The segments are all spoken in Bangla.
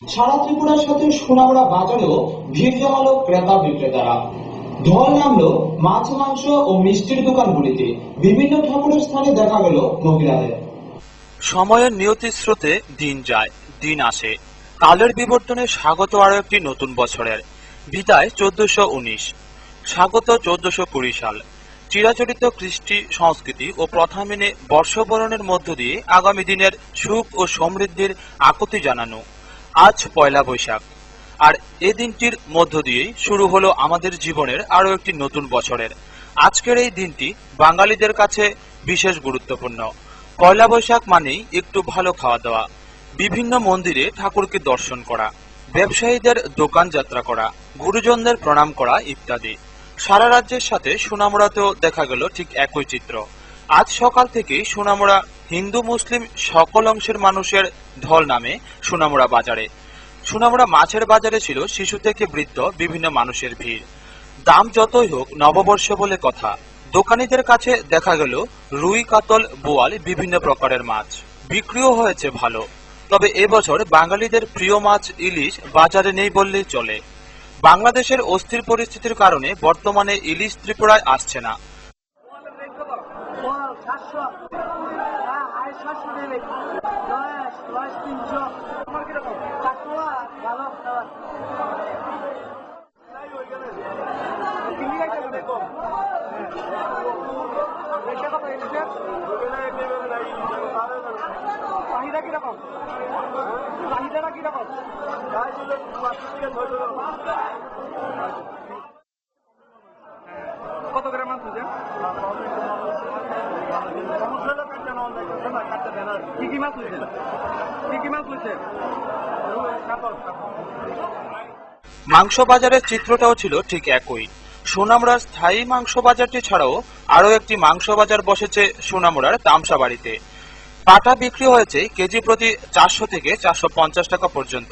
সারা ত্রিপুরার সাথে সোনামুড়া বাজারেও ভিড় জমালো ক্রেতা বিক্রেতারা। ঢল নামলো মাছ, মাংস ও মিষ্টির দোকানগুলিতে। বিভিন্ন ঠাকুরের স্থানে দেখা গেল মহিলাদের। সময়ের নিয়তি স্রোতে দিন যায়, দিন আসে। কালের বিবর্তনে স্বাগত আরো একটি নতুন বছরের। বিদায় 1419, স্বাগত 1420 সাল। চিরাচরিত কৃষ্টি সংস্কৃতি ও প্রথা মেনে বর্ষবরণের মধ্য দিয়ে আগামী দিনের সুখ ও সমৃদ্ধির আকুতি জানানো। আজ পয়লা বৈশাখ, আর এ দিনটির মধ্য দিয়েই শুরু হলো আমাদের জীবনের আরো একটি নতুন বছরের। আজকের এই দিনটি বাঙালিদের কাছে বিশেষ গুরুত্বপূর্ণ। পয়লা বৈশাখ মানেই একটু ভালো খাওয়া দাওয়া, বিভিন্ন মন্দিরে ঠাকুরকে দর্শন করা, ব্যবসায়ীদের দোকান যাত্রা করা, গুরুজনদের প্রণাম করা ইত্যাদি। সারা রাজ্যের সাথে সোনামুড়াতেও দেখা গেল ঠিক একই চিত্র। আজ সকাল থেকেই সোনামুড়া হিন্দু মুসলিম সকল অংশের মানুষের ঢল নামে সোনামুড়া বাজারে। সোনামুড়া মাছের বাজারে ছিল শিশু থেকে বৃদ্ধ বিভিন্ন মানুষের ভিড়। দাম যতই হোক নববর্ষ বলে কথা। দোকানীদের কাছে দেখা গেল রুই, কাতল, বোয়াল বিভিন্ন প্রকারের মাছ। বিক্রিও হয়েছে ভালো। তবে এবছর বাঙালিদের প্রিয় মাছ ইলিশ বাজারে নেই বললেই চলে। বাংলাদেশের অস্থির পরিস্থিতির কারণে বর্তমানে ইলিশ ত্রিপুরায় আসছে না। কত গ্রাম মাছ হয়েছে? কি কি মাছ হয়েছে? কি কি মাছ হয়েছে? মাংস বাজারের চিত্রটাও ছিল ঠিক একই। সোনামুড়ার স্থায়ী মাংস বাজারটি ছাড়াও আরো একটি মাংস বাজার বসেছে সোনামুড়ার তামসা বাড়িতে। পাটা বিক্রি হয়েছে কেজি প্রতি 400 থেকে 450 টাকা পর্যন্ত।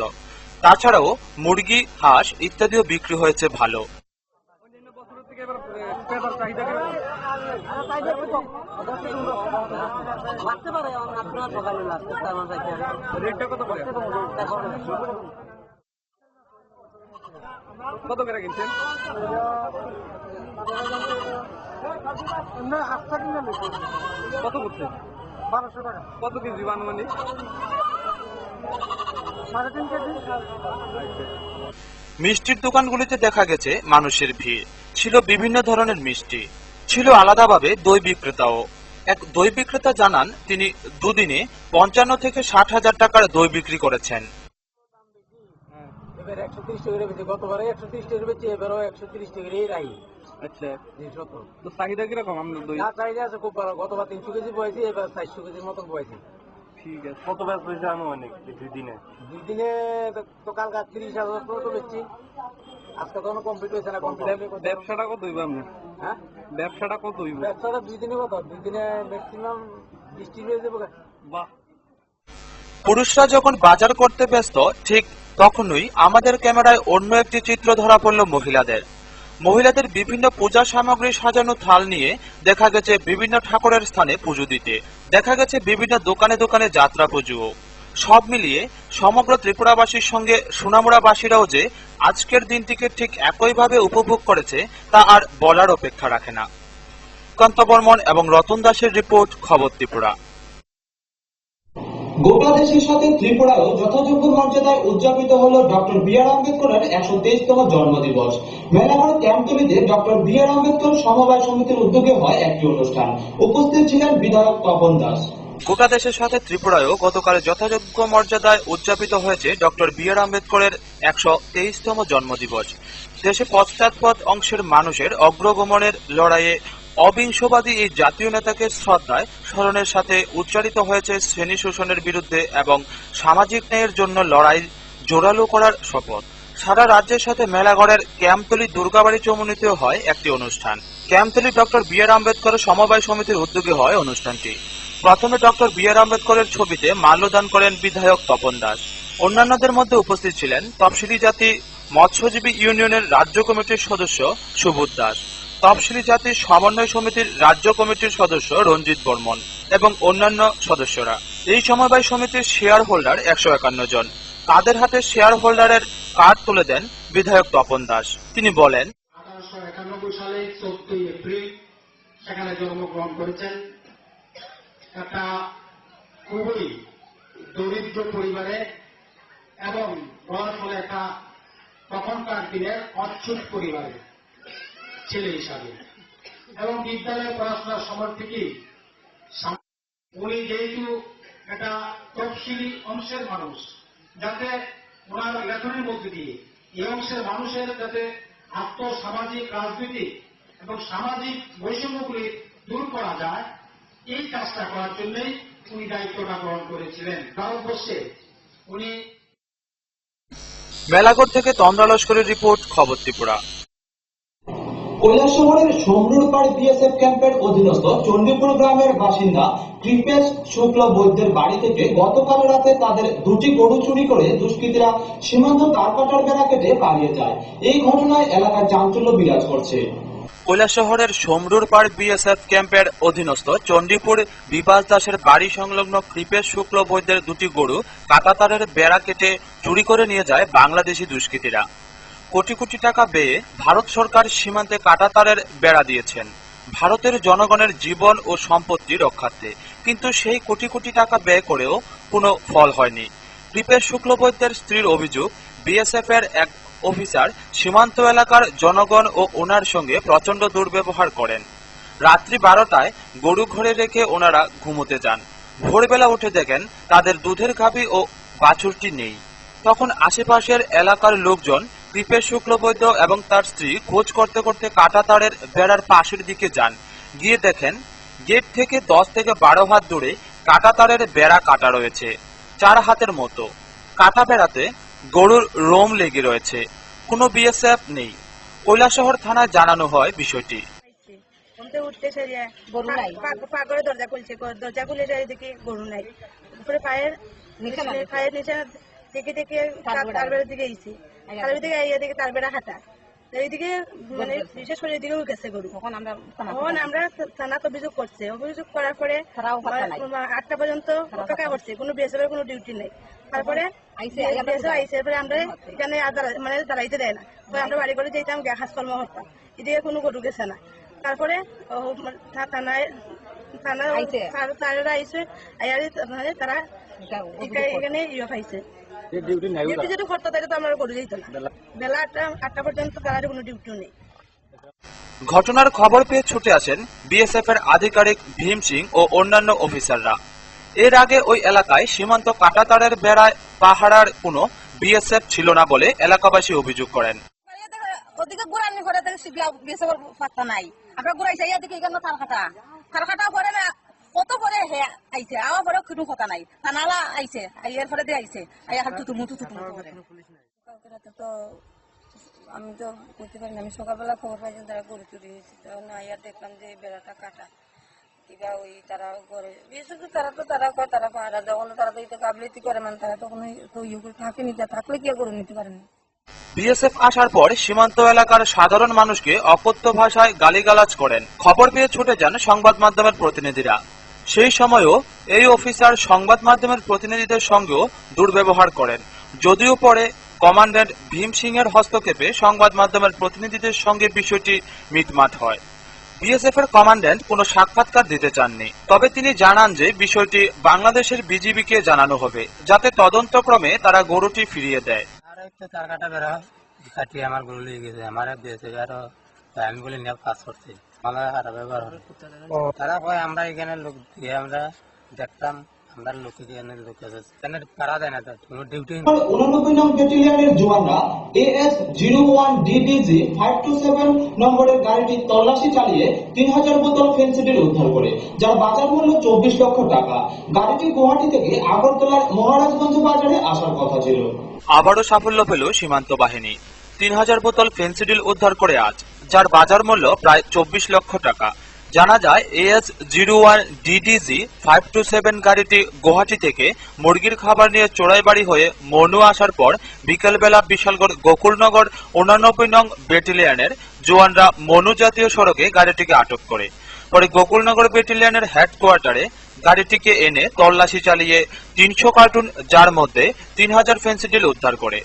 তাছাড়াও মুরগি, হাঁস ইত্যাদিও বিক্রি হয়েছে ভালো। অন্যান্য বছরের থেকে এবার পেঁয়াজের চাহিদা কিরকম? রেটটা কত করে? কত করে কিনছেন? কত করছে? 1200 টাকা। কত কেজি আনুমানিক? 3.5 কেজি। মিষ্টির দোকানগুলিতে দেখা গেছে মানুষের ভিড়। ছিল বিভিন্ন ধরনের মিষ্টি, ছিল আলাদাভাবে দই বিক্রেতাও। এক দই বিক্রেতা জানান তিনি দুদিনে 55 থেকে 60 হাজার টাকার দই বিক্রি করেছেন। এবার 130 টাকা বেশি, গতবারে 130 টাকা বেশি, এবারও 130 টাকারই রাই। আচ্ছা, তো চাহিদা কিরকম আপনার দই? চাহিদা আছে খুব ভালো। গতবার 300 কেজি বয়েছি, এবার 400 কেজির মতন বয়েছি। ঠিক আছে। কত ব্যাস হয়েছে আনুমানিক দুই দিনে? দুই দিনে তো কালকে 30,000 তো বেশি। আজকে তো কমপ্লিট হয়েছে না। ব্যবসাটা কত হইব আপনার? হ্যাঁ, ব্যবসাটা কত হইব? ব্যবসাটা দুই দিনে কত? দুই দিনে ম্যাক্সিমাম 20 হয়ে যাবো। বাহ। পুরুষরা যখন বাজার করতে ব্যস্ত, ঠিক তখনই আমাদের ক্যামেরায় অন্য একটি চিত্র ধরা পড়ল মহিলাদের। মহিলাদের বিভিন্ন পূজা সামগ্রী সাজানো থাল নিয়ে দেখা গেছে বিভিন্ন ঠাকুরের স্থানে পুজো দিতে। দেখা গেছে বিভিন্ন দোকানে দোকানে যাত্রা পুজোও। সব মিলিয়ে সমগ্র ত্রিপুরাবাসীর সঙ্গে সোনামুড়াবাসীরাও যে আজকের দিনটিকে ঠিক একইভাবে উপভোগ করেছে তা আর বলার অপেক্ষা রাখে না। কান্ত বর্মন এবং রতন দাসের রিপোর্ট, খবর ত্রিপুরা। গোটা দেশের সাথে ত্রিপুরায়ও যথাযোগ্য মর্যাদায় উদযাপিত হল ডক্টর বি.আর. আম্বেদকরের 123তম জন্মদিবস। মেলাঘর ক্যাম্পতলিতে ডক্টর বি.আর. আম্বেদকর সমবায় সমিতির উদ্যোগে হয় একটি অনুষ্ঠান। উপস্থিত ছিলেন বিধায়ক তপন দাস। গোটা দেশের সাথে ত্রিপুরায়ও গতকাল যথাযোগ্য মর্যাদায় উদযাপিত হয়েছে ডক্টর বি.আর. আম্বেদকরের 123তম জন্মদিবস। দেশে পশ্চাৎপদ অংশের মানুষের অগ্রগমনের লড়াইয়ে অবিংশবাদী এই জাতীয় নেতাকে শ্রদ্ধায় স্মরণের সাথে উচ্চারিত হয়েছে শ্রেণী শোষণের বিরুদ্ধে এবং সামাজিক ন্যায়ের জন্য লড়াই জোরালো করার শপথ। সারা রাজ্যের সাথে মেলাঘরের ক্যাম্পতলী দুর্গাবাড়ি চৌমুহনীতেও হয় একটি অনুষ্ঠান। ক্যাম্পতলী ডক্টর বি.আর. আম্বেদকর সমবায় সমিতির উদ্যোগে হয় অনুষ্ঠানটি। প্রথমে ডক্টর বি.আর. আম্বেদকরের ছবিতে মাল্যদান করেন বিধায়ক তপন দাস। অন্যান্যদের মধ্যে উপস্থিত ছিলেন তফসিলি জাতি মৎস্যজীবী ইউনিয়নের রাজ্য কমিটির সদস্য সুবোধ দাস, তফসিলি জাতি সমন্বয় সমিতির রাজ্য কমিটির সদস্য রঞ্জিত বর্মন এবং অন্যান্য সদস্যরা। এই সমবায় সমিতির শেয়ার হোল্ডার 151 জন। তাদের হাতে শেয়ার হোল্ডারের কার্ড তুলে দেন বিধায়ক তপন দাস। তিনি বলেন, 1891 সালে 14 এপ্রিল সেখানে জন্মগ্রহণ করেছেন। একটা খুবই দরিদ্র পরিবারে এবং বলার ফলে একটা তখনকার দিনের অচ্ছুত পরিবারে ছেলে হিসাবে এবং বিদ্যালয়ে পড়াশোনার সময় থেকেই উনি যেহেতু একটা তফসিলি অংশের মানুষ, যাতে ওনার লেখনের মধ্যে দিয়ে এই অংশের মানুষের যাতে আর্থসামাজিক রাজনৈতিক এবং সামাজিক বৈষম্যগুলি দূর করা যায়, এই কাজটা করার জন্যই উনি দায়িত্বটা গ্রহণ করেছিলেন। ভারতবর্ষে উনি মেলাঘর থেকে তন্দ্রা লস্করের রিপোর্ট, খবর ত্রিপুরা। কৈলাসহরের সমরুরপাড় বিএসএফ ক্যাম্পের অধীনস্থ চণ্ডীপুর গ্রামের বাসিন্দা কৃপেশ শুক্ল বৈদ্যের বাড়ি থেকে গতকাল রাতে তাদের দুটি গরু চুরি করে দুষ্কৃতীরা সীমান্ত তারকাটার বেড়া কেটে পালিয়ে যায়। এই ঘটনায় এলাকায় চাঞ্চল্য বিরাজ করছে। কৈলাসহরের সমরুরপাড় বিএসএফ ক্যাম্পের অধীনস্থ চণ্ডীপুর বিবাস দাসের বাড়ি সংলগ্ন কৃপেশ শুক্ল বৈদ্যের দুটি গরু কাঁটাতারের বেড়া কেটে চুরি করে নিয়ে যায় বাংলাদেশি দুষ্কৃতীরা। কোটি কোটি টাকা ব্যয়ে ভারত সরকার সীমান্তে কাঁটাতারের বেড়া দিয়েছেন ভারতের জনগণের জীবন ও সম্পত্তি রক্ষার্থে, কিন্তু সেই কোটি কোটি টাকা ব্যয় করেও কোনো ফল হয়নি। কৃপেশ শুক্ল বৈদ্যের স্ত্রীর অভিযোগ, বিএসএফ এর এক অফিসার সীমান্ত এলাকার জনগণ ও ওনার সঙ্গে প্রচন্ড দুর্ব্যবহার করেন। রাত্রি 12টায় গরু ঘরে রেখে ওনারা ঘুমোতে যান। ভোরবেলা উঠে দেখেন তাদের দুধের গাভী ও বাছুরটি নেই। তখন আশেপাশের এলাকার লোকজন কৃপেশ শুক্ল বৈদ্য এবং তার স্ত্রী খোঁজ করতে করতে কাঁটাতারের বেড়ার পাশের দিকে যান। গিয়ে দেখেন গেট থেকে 10 থেকে 12 হাত দূরে কাঁটাতারের বেড়া কাটা রয়েছে, 4 হাতের মতো। কাটা বেড়াতে গরুর রোম লেগে রয়েছে, কোনো বিএসএফ নেই। কৈলাসহর থানায় জানানো হয় বিষয়টি। উঠতে সেরিয়া গরু নাই, পাগরে দরজা খুলছে, দরজা খুলে দেখি গরু নাই। উপরে পায়ের নিচে দেখে দেখে তার বেড়ার দিকে আইছি, তার দিকে আইয়া দেখে তার বেড়া হাঁটা, এইদিকে মানে বিশেষ করে এদিকে গেছে গরু। তখন আমরা থানাতে অভিযোগ করছে, অভিযোগ করার পরে 8টা পর্যন্ত অপেক্ষা করছে, কোনো বিএসএফ কোনো ডিউটি নেই। তারপরে এরপরে আমরা এখানে মানে দাঁড়াইতে দেয় না, আমরা বাড়ি করে যেতাম কাজকর্ম করতাম, এদিকে কোনো গরু গেছে না। তারপরে তারা আইসে তারা এখানে ইয়ে পাইছে, ডিউটি করতো তাই তো আমরা গরু যেত না। বেলা 8টা পর্যন্ত তারা কোনো ডিউটিও নেই। ঘটনার খবর পেয়ে ছুটে আসেন বিএসএফ এর আধিকারিক ভীম সিং ও অন্যান্য অফিসাররা। এর আগে ওই এলাকায় সীমান্ত কাঁটাতারের বেড়ায় পাহারার কোনো বিএসএফ ছিল না বলে এলাকাবাসী অভিযোগ করেন। ওদিকে গুড়ানি করে বিএসএফ পাত্তা নাই, আমরা গুড়াই চাই এদিকে এখানে থারখাটা করে না, কত করে হে আইছে, আমার পরে কোনো কথা নাই। থানালা আইছে, আইয়ার পরে দিয়ে আইছে, আইয়া হাত তুতুমু করে। তো আমি তো বুঝতে পারি না, আমি সকালবেলা খবর পাই যে তারা গরু চুরি হয়েছে, তখন আইয়া দেখলাম যে বেড়াটা কাটা। কিবা ওই তারা করে বিশেষ তারা কয় তারা পাহারা যখন তারা তো এটা কাবলিতি করে, মানে তারা তখন থাকেনি, থাকলে কি করে নিতে পারেনি। বিএসএফ আসার পর সীমান্ত এলাকার সাধারণ মানুষকে অকথ্য ভাষায় গালিগালাজ করেন। খবর পেয়ে ছুটে যান সংবাদ মাধ্যমের প্রতিনিধিরা। সেই সময়ও এই অফিসার সংবাদ মাধ্যমের প্রতিনিধিদের সঙ্গেও দুর্ব্যবহার করেন, যদিও পরে কমান্ড্যান্ট ভীম সিং এর হস্তক্ষেপে সংবাদ মাধ্যমের প্রতিনিধিদের সঙ্গে বিষয়টি মিটমাট হয়। বিএসএফ এর কমান্ড্যান্ট কোনো সাক্ষাৎকার দিতে চাননি, তবে তিনি জানান যে বিষয়টি বাংলাদেশের বিজিবিকে জানানো হবে, যাতে তদন্তক্রমে তারা গরুটি ফিরিয়ে দেয়। তার কাটা বেড়া কাটিয়ে আমার গরু লেগে গেছে, আমার দিয়েছে আরো আমি বলে নিয়ে কাজ করছি, আমার খারাপ ব্যবহার হলো। তারা কয় আমরা এখানে লোক দিয়ে আমরা দেখতাম, আমরা লোক এখানে লোক আছে এখানে পারা দেয় না, কোনো ডিউটি 89 নং ব্যাটালিয়নের জওয়ানরা AS01DDG 527 নম্বরের গাড়িটি তল্লাশি চালিয়ে 3000 বোতল ফেন্সিডিল উদ্ধার করে, যার বাজার মূল্য 24 লক্ষ টাকা। গাড়িটি গুয়াহাটি থেকে আগরতলার মহারাজগঞ্জ বাজারে আসার কথা ছিল। আবারও সাফল্য পেল সীমান্ত বাহিনী, 3000 বোতল ফেন্সিডিল উদ্ধার করে আজ, যার বাজার মূল্য প্রায় 24 লক্ষ টাকা। জানা যায় AS01DDG 527 গাড়িটি গুয়াহাটি থেকে মুরগির খাবার নিয়ে চোরাইবাড়ি হয়ে মনু আসার পর বিকেলবেলা বিশালগড় গোকুলনগর 89 নং ব্যাটালিয়নের জওয়ানরা মনু জাতীয় সড়কে গাড়িটিকে আটক করে। পরে গোকুলনগর ব্যাটালিয়নের হেডকোয়ার্টারে গাড়িটিকে এনে তল্লাশি চালিয়ে 300 কার্টুন, যার মধ্যে 3000 ফেন্সিডিল উদ্ধার করে।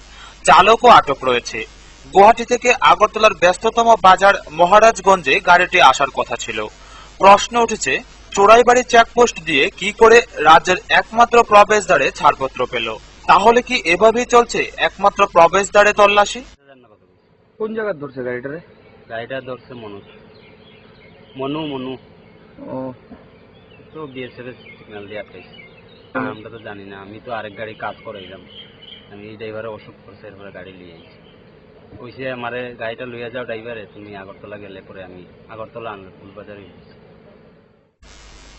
চালকও আটক রয়েছে। গুয়াহাটি থেকে আগরতলার ব্যস্ততম বাজার মহারাজগঞ্জে গাড়িটি আসার কথা ছিল। প্রশ্ন উঠেছে, চোরাইবাড়ি চেকপোস্ট দিয়ে কি করে রাজ্যের একমাত্র প্রবেশদ্বারে ছাড়পত্র পেল? তাহলে কি এভাবেই চলছে একমাত্র প্রবেশদ্বারে তল্লাশি? কোন জায়গায় ধরছে গাড়িটারে? গাড়িটা ধরছে মনু ও তো বিএসএফ সিগন্যাল দিয়ে আটকাইছে। আমরা তো জানি না, আমি তো আরেক গাড়ি কাজ করাইলাম, আমি এই ড্রাইভারে অসুখ করছে, এরপরে গাড়ি লিয়ে আইছি। কইছে আমারে গাড়িটা লইয়া যাও ড্রাইভারে, তুমি আগরতলা গেলে পরে আমি আগরতলা আনলে ফুলবাজারে।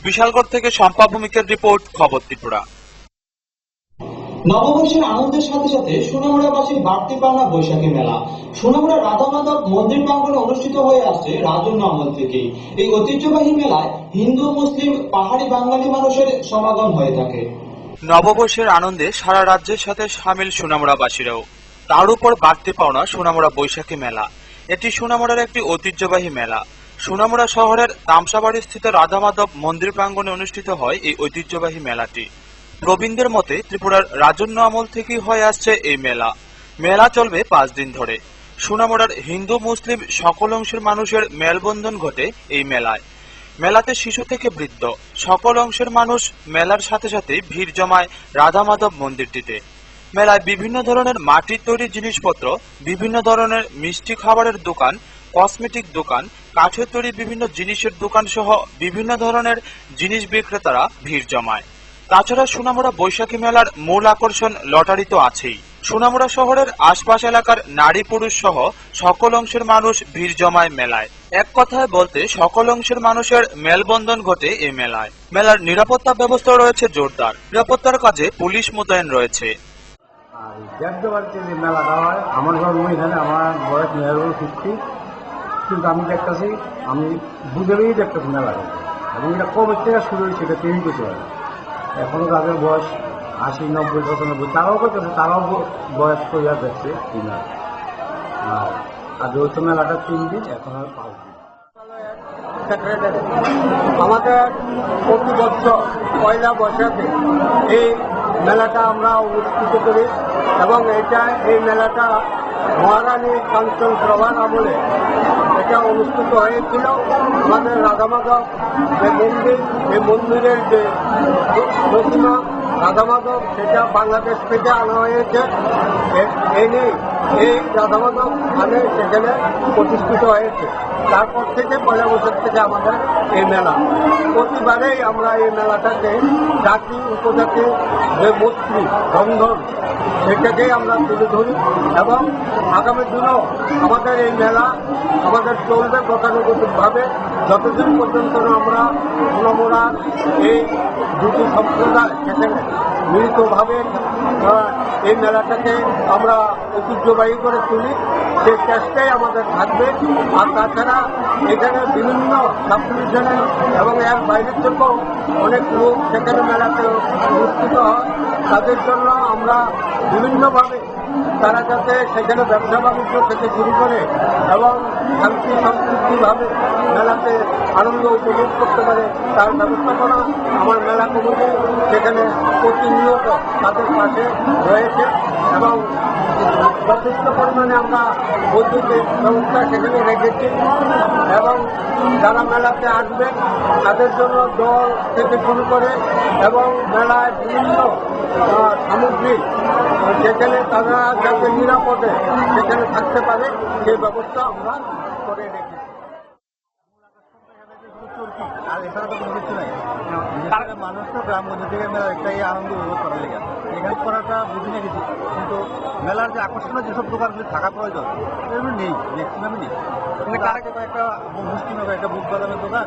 বিশালগড় থেকে শম্পা ভৌমিকের রিপোর্ট, খবর ত্রিপুরা। নববর্ষের আনন্দের সাথে সাথে সোনামুড়াবাসীর বাড়তি পাওনা বৈশাখী মেলা। সোনামুড়া রাধা মাধব মন্দির প্রাঙ্গণে অনুষ্ঠিত হয়ে আসছে রাজন্য আমল থেকেই। এই ঐতিহ্যবাহী মেলায় হিন্দু, মুসলিম, পাহাড়ি, বাঙালি মানুষের সমাগম হয়ে থাকে। নববর্ষের আনন্দে সারা রাজ্যের সাথে সামিল সোনামুড়াবাসীরাও। তার উপর বাড়তি পাওনা সোনামুড়া বৈশাখী মেলা। এটি সোনামুড়ার একটি ঐতিহ্যবাহী মেলা। সোনামুড়া শহরের তামসাবাড়ি স্থিত রাধা মাধব মন্দির প্রাঙ্গণে অনুষ্ঠিত হয় এই ঐতিহ্যবাহী মেলাটি। প্রবীণদের মতে ত্রিপুরার রাজন্য আমল থেকেই হয়ে আসছে এই মেলা। মেলা চলবে 5 দিন ধরে। সোনামুড়ার হিন্দু, মুসলিম সকল অংশের মানুষের মেলবন্ধন ঘটে এই মেলায়। মেলাতে শিশু থেকে বৃদ্ধ সকল অংশের মানুষ মেলার সাথে সাথে ভিড় জমায় রাধা মাধব মন্দিরটিতে। মেলায় বিভিন্ন ধরনের মাটির তৈরি জিনিসপত্র, বিভিন্ন ধরনের মিষ্টি খাবারের দোকান, কসমেটিক দোকান, কাঠের তৈরি বিভিন্ন জিনিসের দোকান সহ বিভিন্ন ধরনের জিনিস বিক্রেতারা ভিড় জমায়। তাছাড়া সোনামুড়া বৈশাখী মেলার মূল আকর্ষণ লটারি তো আছেই। সোনামুড়া শহরের আশপাশ এলাকার নারী পুরুষ সহ সকল অংশের মানুষ ভিড় জমায় মেলায়। এক কথায় বলতে সকল অংশের মানুষের মেলবন্ধন ঘটে এই মেলায়। মেলার নিরাপত্তা ব্যবস্থা রয়েছে জোরদার। নিরাপত্তার কাজে পুলিশ মোতায়েন রয়েছে। দেবদেবারকে যে মেলাটা হয়, আমার জন্ম এখানে, আমার বয়স 50, কিন্তু আমি দেখতেছি, আমি বুঝেই দেখতেছি মেলাটা, এবং এটা কবে থেকে শুরু হয়েছে এটা তৈরি করতে পারে। এখনো তাদের বয়স 80, 90, 95, তারাও করতেছে, তারাও বয়স করিয়া দেখছে এই মেলা। আর আগে হচ্ছে মেলাটা 3 দিন, এখন আর 5 দিন। আমাদের প্রতি বছর পয়লা বৈশাখে এই মেলাটা আমরা অনুষ্ঠিত করি, এবং এই মেলাটা মহারানী কাঞ্চন প্রভার আমলে এটা অনুষ্ঠিত হয়েছিল। আমাদের রাধা মাধব যে মন্দির, এই মন্দিরের যে প্রতিমা রাধা মাধব, সেটা বাংলাদেশ থেকে আনা হয়েছে। এই রাধা মাধব সেখানে প্রতিষ্ঠিত হয়েছে। তারপর থেকে পয়লা বছর থেকে আমাদের এই মেলা, প্রতিবারেই আমরা এই মেলাটাকে জাতি উপজাতি যে মৈত্রী বন্ধন, সেটাকেই আমরা তুলে ধরি, এবং আগামী দিনেও আমাদের এই মেলা আমাদের চলবে গতানুগতিকভাবে, যতদিন পর্যন্ত আমরা সোনামুড়ার এই দুটি সম্প্রদায় সেখানে মিলিতভাবে এই মেলাটাকে আমরা ঐতিহ্যবাহী করে তুলি, সেই চেষ্টাই আমাদের থাকবে। আর তাছাড়া এখানে বিভিন্ন সাব ডিভিশনে এবং এর বাইরের থেকেও অনেক লোক সেখানে মেলাতে অনুষ্ঠিত হয়। তাদের জন্য আমরা বিভিন্নভাবে তারা যাতে সেখানে ব্যবসা বাণিজ্য থেকে শুরু করে এবং শান্তি সম্পৃক্তিভাবে মেলাতে আনন্দ উপভোগ করতে পারে, তার ব্যবস্থা করা আমার মেলা কমিটি সেখানে প্রতিনিয়ত তাদের পাশে রয়েছে, এবং যথেষ্ট পরিমাণে আমরা বৈদ্যুতিক ব্যবস্থা সেখানে রেখেছি, এবং যারা মেলাতে আসবে তাদের জন্য দল থেকে শুরু করে এবং মেলায় বিভিন্ন সামগ্রী যেখানে তারা যাতে নিরাপদে সেখানে থাকতে পারে সেই ব্যবস্থা আমরা করে রেখেছি। আর এছাড়া তো কোনো কিছু নাই। মানুষ তো গ্রামগঞ্জ থেকে মেলার একটাই আনন্দ উপভোগ করার লেগে এখানে করাটা বুঝি না কিছু, কিন্তু মেলার যে আকর্ষণীয় যেসব দোকানগুলি থাকা প্রয়োজন এগুলো নেই, ম্যাক্সিমামই নেই। কিন্তু কারাকে কয়েকটা মুষ্টি হবে, একটা বুক বাদামের দোকান,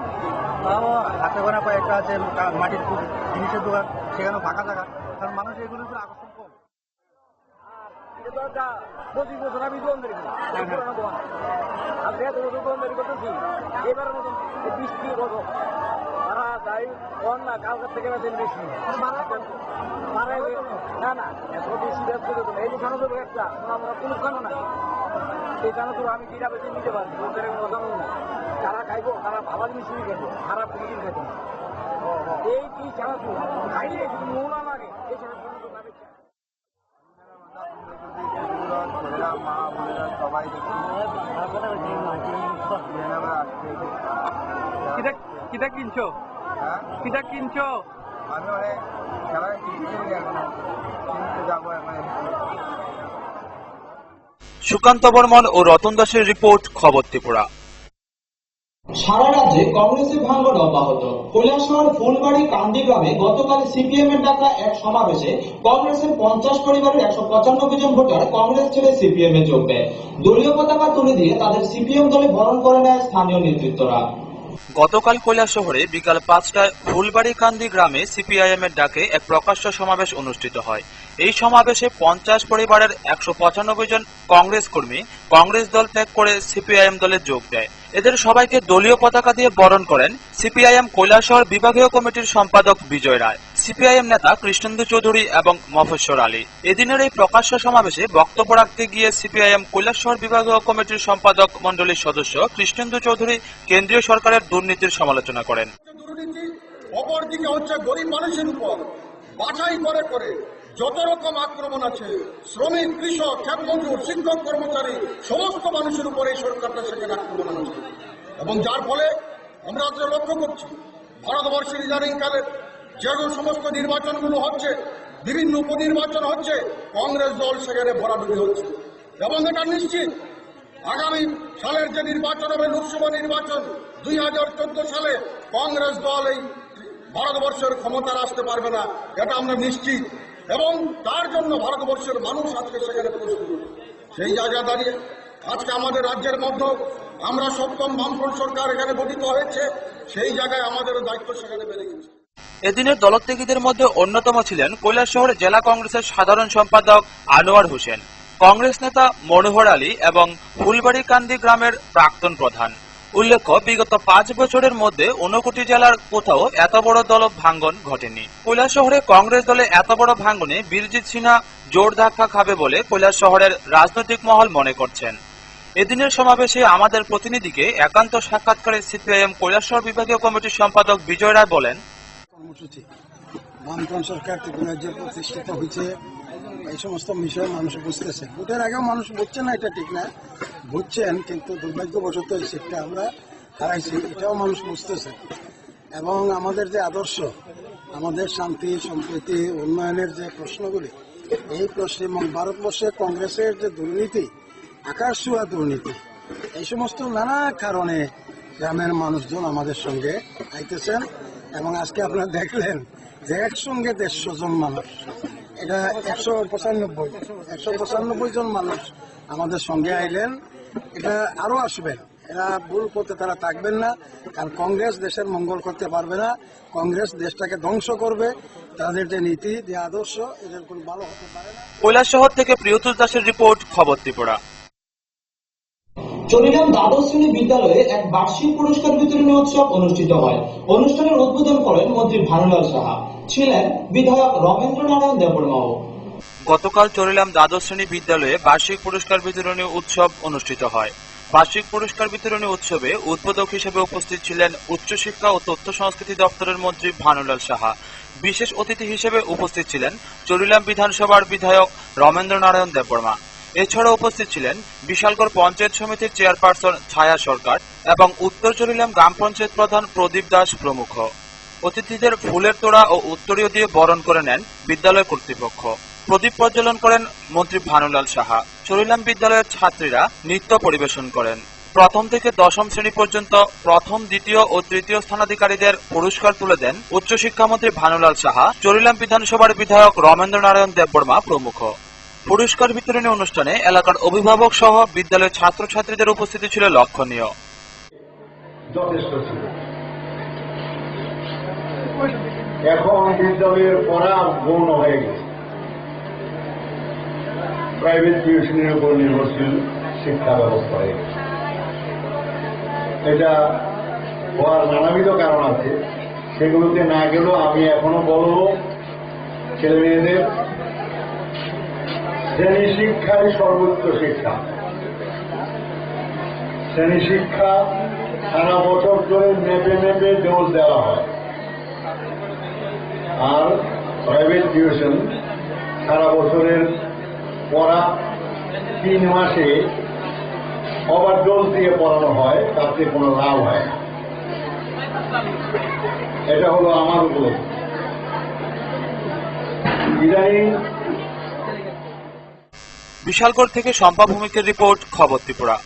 তাও হাতে গোনা কয়েকটা আছে মাটির জিনিসের দোকান, সেখানেও ফাঁকা থাকা, কারণ মানুষ এগুলোর উপর আকর্ষণ কম। প্রতি বছর আমি দোকানদারি করি, আর দোকানদারি করতেছি, এবারের মতন বৃষ্টি কত তারা যাই কম না, কালকার থেকে বেশি বেশি না না এত বেশি ব্যস্ত করতো না। এই দোকানে তো একটা আমরা কোনো দোকানও নাই, এই দোকানে তো আমি কিনা বেশি নিতে পারি, কোনো দোকানও না। যারা খাইবো তারা ভাবা জিনিস খাইবো, খারাপ জিনিস খাইবো না। এই কি ছাড়া খাইলে মৌলা লাগে এই ছাড়া মা বোনেরা সবাই কিটা কিনছো? কিটা কিনছো? আমি অনেক খেলা কিনতে যাবো এখন। সুকান্ত বর্মন ও রতন দাসের রিপোর্ট, খবর ত্রিপুরা। সারা রাজ্যে কংগ্রেসের ভাঙন অব্যাহত। কৈলাসহর ফুলবাড়ি কান্দি গ্রামে গতকাল সিপিএম এর ডাকা এক সমাবেশে কংগ্রেসের 50 পরিবারের 195 জন ভোটার কংগ্রেস ছেড়ে সিপিএম এ যোগ দেয়। দলীয় পতাকা তুলে দিয়ে তাদের সিপিএম দলে বরণ করে নেয় স্থানীয় নেতৃত্বরা। গতকাল কৈলাসহরে বিকাল 5টায় ফুলবাড়ি কান্দি গ্রামে সিপিআইএম এর ডাকে এক প্রকাশ্য সমাবেশ অনুষ্ঠিত হয়। এই সমাবেশে 50 পরিবারের 195 জন কংগ্রেস কর্মী কংগ্রেস দল ত্যাগ করে সিপিআইএম দলে যোগ দেয়। এদের সবাইকে দলীয় পতাকা দিয়ে বরণ করেন সিপিআইএম কৈলাসহর বিভাগীয় কমিটির সম্পাদক বিজয় রায়, সিপিআইএম নেতা কৃষ্ণেন্দু চৌধুরী এবং মফস্বর আলী। এদিনের এই প্রকাশ্য সমাবেশে বক্তব্য রাখতে গিয়ে সিপিআইএম কৈলাসহর বিভাগীয় কমিটির সম্পাদক মণ্ডলীর সদস্য কৃষ্ণেন্দু চৌধুরী কেন্দ্রীয় সরকারের দুর্নীতির সমালোচনা করেন। দুর্নীতি, অপরদিকে হচ্ছে গরিব মানুষের উপর বাছাই করে করে যত রকম আক্রমণ আছে, শ্রমিক, কৃষক, ক্ষেত মজুর, শিক্ষক, কর্মচারী, সমস্ত মানুষের উপর এই সরকারটা সেখানে আক্রমণ আছে। এবং যার ফলে আমরা আজ লক্ষ্য করছি ভারতবর্ষের ইদানিং কালে যে সমস্ত নির্বাচনগুলো হচ্ছে, বিভিন্ন উপনির্বাচন হচ্ছে, কংগ্রেস দল সেখানে ভরাডুবি হচ্ছে। এবং এটা নিশ্চিত আগামী সালের যে নির্বাচন হবে, লোকসভা নির্বাচন 2014 সালে কংগ্রেস দল এই ভারতবর্ষের ক্ষমতায় আসতে পারবে না, এটা আমরা নিশ্চিত। এবং তার জন্য ভারতবর্ষের মানুষ আজকে সেখানে প্রস্তুত। সেই জায়গায় দাঁড়িয়ে আজকে আমাদের রাজ্যের মধ্যে আমরা 7ম বামফ্রন্ট সরকার এখানে গঠিত হয়েছে, সেই জায়গায় আমাদের দায়িত্ব সেখানে বেড়ে গেছে। এদিনের দলত্যাগীদের মধ্যে অন্যতম ছিলেন কৈলাসহর জেলা কংগ্রেসের সাধারণ সম্পাদক আনোয়ার হোসেন, কংগ্রেস নেতা মনোহর আলী এবং ফুলবাড়ি কান্দি গ্রামের প্রাক্তন প্রধান। উল্লেখ্য, বিগত 5 বছরের মধ্যে 59 জেলার কোথাও এত বড় দল ভাঙ্গন ঘটেনি। কৈলাসহরে কংগ্রেস দলে এত বড় ভাঙ্গনে বীরজিৎ সিনহা জোর ধাক্কা খাবে বলে কৈলাসহরের রাজনৈতিক মহল মনে করছেন। এদিনের সমাবেশে আমাদের প্রতিনিধিকে একান্ত সাক্ষাৎকারে সিপিআইএম কৈলাসহর বিভাগীয় কমিটির সম্পাদক বিজয় রায় বলেন, কর্মসূচি বামফ্রন্ট সরকার ত্রিপুরার যে প্রতিষ্ঠিত হয়েছে, এই সমস্ত বিষয়ে মানুষ বুঝতেছে। ভোটের আগেও মানুষ বুঝছে না, এটা ঠিক না, বুঝছেন, কিন্তু দুর্ভাগ্যবশত এই সিটটা আমরা হারাইছি, এটাও মানুষ বুঝতেছে। এবং আমাদের যে আদর্শ, আমাদের শান্তি, সম্প্রীতি, উন্নয়নের যে প্রশ্নগুলি, এই প্রশ্ন এবং ভারতবর্ষে কংগ্রেসের যে দুর্নীতি, আকাশ ছোঁয়া দুর্নীতি, এই সমস্ত নানা কারণে গ্রামের মানুষজন আমাদের সঙ্গে আইতেছেন। এবং আজকে আপনারা দেখলেন যে একসঙ্গে 150 জন মানুষ, এটা 195 জন মানুষ আমাদের সঙ্গে আইলেন। এটা আরো আসবেন, এরা ভুল পথে তারা থাকবেন না, কারণ কংগ্রেস দেশের মঙ্গল করতে পারবে না, কংগ্রেস দেশটাকে ধ্বংস করবে। তাদের যে নীতি, যে আদর্শ, এদের কোনো ভালো হতে পারে না। কৈলাসহর থেকে প্রিয়তোষ দাসের রিপোর্ট, খবর ত্রিপুরা। চরিলাম দ্বাদশ শ্রেণী বিদ্যালয়ে এক বার্ষিক পুরস্কার বিতরণী উৎসব অনুষ্ঠিত হয়। অনুষ্ঠানের উদ্বোধন করেন মন্ত্রী ভানুলাল সাহা, ছিলেন বিধায়ক রমেন্দ্র নারায়ণ দেববর্মাও। গতকাল চরিলাম দ্বাদশ শ্রেণী বিদ্যালয়ে বার্ষিক পুরস্কার বিতরণী উৎসব অনুষ্ঠিত হয়। বার্ষিক পুরস্কার বিতরণী উৎসবে উদ্বোধক হিসেবে উপস্থিত ছিলেন উচ্চশিক্ষা ও তথ্য সংস্কৃতি দপ্তরের মন্ত্রী ভানুলাল সাহা। বিশেষ অতিথি হিসেবে উপস্থিত ছিলেন চরিলাম বিধানসভার বিধায়ক রমেন্দ্র নারায়ণ দেববর্মা। এছাড়া উপস্থিত ছিলেন বিশালগড় পঞ্চায়েত সমিতির চেয়ারপারসন ছায়া সরকার এবং উত্তর চরিলাম গ্রাম পঞ্চায়েত প্রধান প্রদীপ দাস প্রমুখ। অতিথিদের ফুলের তোড়া ও উত্তরীয় দিয়ে বরণ করে নেন বিদ্যালয় কর্তৃপক্ষ। প্রদীপ প্রজ্বলন করেন মন্ত্রী ভানুলাল সাহা। চরিলাম বিদ্যালয়ের ছাত্রীরা নৃত্য পরিবেশন করেন। প্রথম থেকে 10ম শ্রেণী পর্যন্ত প্রথম, দ্বিতীয় ও তৃতীয় স্থানাধিকারীদের পুরস্কার তুলে দেন উচ্চশিক্ষামন্ত্রী ভানুলাল সাহা, চরিলাম বিধানসভার বিধায়ক রমেন্দ্র নারায়ণ দেববর্মা প্রমুখ। পুরস্কার বিতরণী অনুষ্ঠানে এলাকার অভিভাবক সহ বিদ্যালয়ের ছাত্রছাত্রীদের উপস্থিতি ছিল লক্ষণীয়। যথেষ্ট ছিল। এখন বিদ্যালয়ের পড়া গৌণ হয়ে গেছে, প্রাইভেট টিউশনের উপর নির্ভরশীল শিক্ষা ব্যবস্থা হয়ে গেছে। এটা হওয়ার নানাবিধ কারণ আছে, সেগুলোতে না গেলেও আমি এখনো বলবো, ছেলে মেয়েদের শ্রেণী শিক্ষাই সর্বোচ্চ শিক্ষা। শ্রেণী শিক্ষা সারা বছর ধরে মেপে মেপে ডোজ দেওয়া হয়, আর প্রাইভেট টিউশন সারা বছরের পড়া 3 মাসে ওভারডোজ দিয়ে পড়ানো হয়, তাতে কোনো লাভ হয় না। এটা হলো আমার উপলব্ধি। ইদানিং বিশালগড় থেকে শম্পা ভৌমিকের রিপোর্ট, খবর ত্রিপুরা।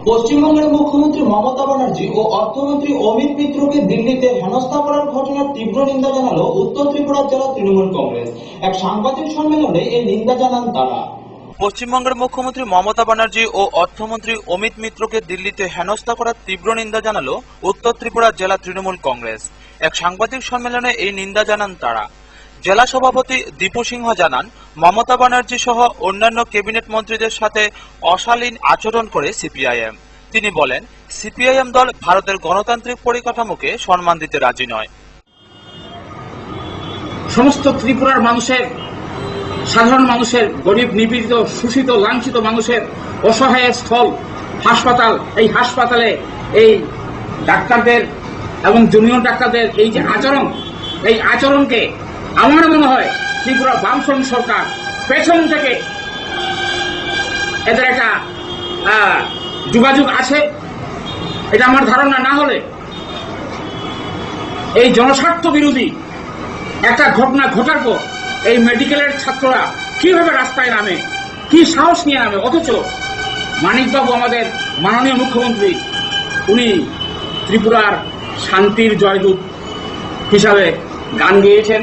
পশ্চিমবঙ্গের মুখ্যমন্ত্রী মমতা ব্যানার্জি ও অর্থমন্ত্রী অমিত মিত্রকে দিল্লিতে হেনস্থা করার ঘটনার তীব্র নিন্দা জানালো উত্তর ত্রিপুরা জেলা তৃণমূল কংগ্রেস। এক সাংবাদিক সম্মেলনে এই নিন্দা জানান তারা। পশ্চিমবঙ্গের মুখ্যমন্ত্রী মমতা ব্যানার্জি ও অর্থমন্ত্রী অমিত মিত্রকে দিল্লিতে হেনস্থা করার তীব্র নিন্দা জানালো উত্তর ত্রিপুরা জেলা তৃণমূল কংগ্রেস। এক সাংবাদিক সম্মেলনে এই নিন্দা জানান তারা। জেলা সভাপতি দীপু সিংহ জানান, মমতা ব্যানার্জি সহ অন্যান্য ক্যাবিনেট মন্ত্রীদের সাথে অশালীন আচরণ করে সিপিআইএম। তিনি বলেন, সিপিআইএম দল ভারতের গণতান্ত্রিক পরিকাঠামোকে সম্মান দিতে রাজি নয়। সমস্ত ত্রিপুরার মানুষের, সাধারণ মানুষের, গরিব নিপীড়িত, শোষিত, লাঞ্ছিত মানুষের অসহায় স্থল হাসপাতাল, এই হাসপাতালে এই ডাক্তারদের এবং জুনিয়র ডাক্তারদের এই যে আচরণ, এই আচরণকে আমার মনে হয় ত্রিপুরা বামফ্রন্ট সরকার পেছন থেকে এদের একটা যোগাযোগ আছে, এটা আমার ধারণা। না হলে এই জনস্বার্থ বিরোধী একটা ঘটনা ঘটার পর এই মেডিকেলের ছাত্ররা কিভাবে রাস্তায় নামে, কি সাহস নিয়ে নামে? অথচ মানিকবাবু আমাদের মাননীয় মুখ্যমন্ত্রী, উনি ত্রিপুরার শান্তির জয়দূত হিসাবে গান গেয়েছেন।